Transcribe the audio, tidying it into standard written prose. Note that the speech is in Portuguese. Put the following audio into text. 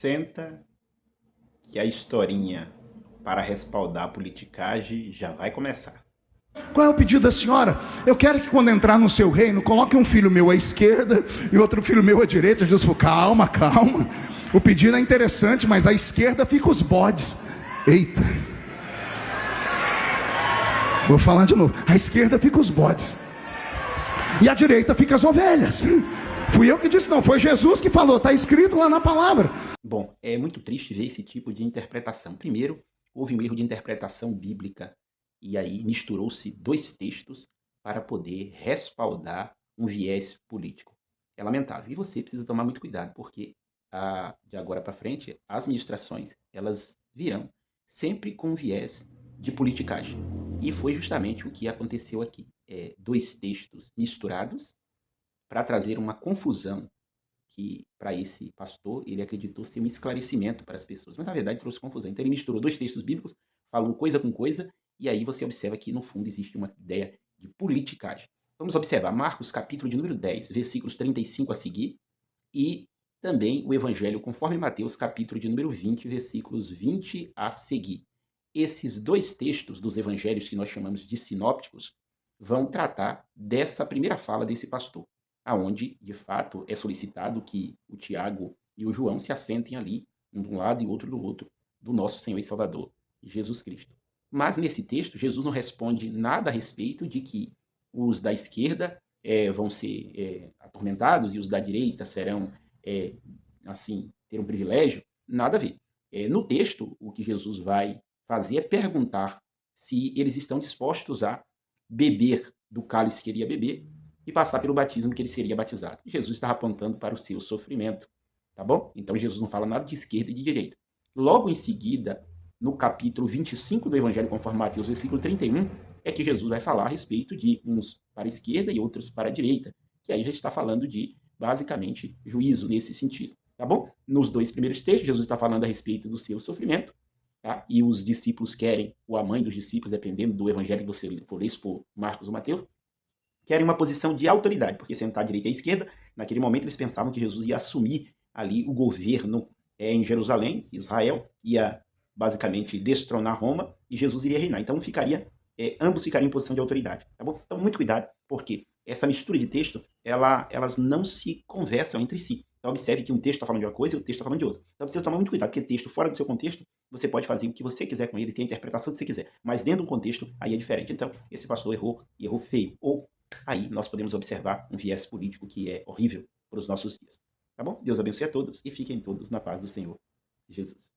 Senta que a historinha para respaldar a politicagem já vai começar. Qual é o pedido da senhora? Eu quero que quando entrar no seu reino, coloque um filho meu à esquerda e outro filho meu à direita. Jesus falou, calma, calma. O pedido é interessante, mas à esquerda fica os bodes. Eita. Vou falar de novo. À esquerda fica os bodes. E à direita fica as ovelhas. Fui eu que disse, não. Foi Jesus que falou. Está escrito lá na palavra. Bom, é muito triste ver esse tipo de interpretação. Primeiro, houve um erro de interpretação bíblica e aí misturou-se dois textos para poder respaldar um viés político. É lamentável. E você precisa tomar muito cuidado, porque de agora para frente, as ministrações elas virão sempre com um viés de politicagem. E foi justamente o que aconteceu aqui. Dois textos misturados para trazer uma confusão que, para esse pastor, ele acreditou ser um esclarecimento para as pessoas, mas na verdade trouxe confusão. Então ele misturou dois textos bíblicos, falou coisa com coisa, e aí você observa que no fundo existe uma ideia de politicagem. Vamos observar Marcos, capítulo de número 10, versículos 35 a seguir, e também o Evangelho conforme Mateus, capítulo de número 20, versículos 20 a seguir. Esses dois textos dos evangelhos que nós chamamos de sinópticos vão tratar dessa primeira fala desse pastor, aonde, de fato, é solicitado que o Tiago e o João se assentem ali, um de um lado e outro do outro, do nosso Senhor e Salvador, Jesus Cristo. Mas nesse texto, Jesus não responde nada a respeito de que os da esquerda vão ser atormentados e os da direita serão, assim, ter um privilégio. Nada a ver. No texto, o que Jesus vai fazer é perguntar se eles estão dispostos a beber do cálice que ele ia beber e passar pelo batismo que ele seria batizado. Jesus estava apontando para o seu sofrimento, tá bom? Então Jesus não fala nada de esquerda e de direita. Logo em seguida, no capítulo 25 do Evangelho conforme Mateus, versículo 31, é que Jesus vai falar a respeito de uns para a esquerda e outros para a direita, que aí já está falando de, basicamente, juízo nesse sentido, tá bom? Nos dois primeiros textos, Jesus está falando a respeito do seu sofrimento, tá? E os discípulos querem, ou a mãe dos discípulos, dependendo do evangelho que você for ler, se for Marcos ou Mateus, querem uma posição de autoridade, porque sentar à direita e à esquerda, naquele momento eles pensavam que Jesus ia assumir ali o governo em Jerusalém, Israel, ia basicamente destronar Roma e Jesus iria reinar. Então ambos ficariam em posição de autoridade, tá bom? Então muito cuidado, porque essa mistura de texto, elas não se conversam entre si. Então observe que um texto está falando de uma coisa e o texto está falando de outra. Então precisa tomar muito cuidado, porque texto fora do seu contexto, você pode fazer o que você quiser com ele, ter a interpretação que você quiser. Mas dentro do contexto, aí é diferente. Então, esse pastor errou, e errou feio. Ou aí nós podemos observar um viés político que é horrível para os nossos dias. Tá bom? Deus abençoe a todos e fiquem todos na paz do Senhor Jesus.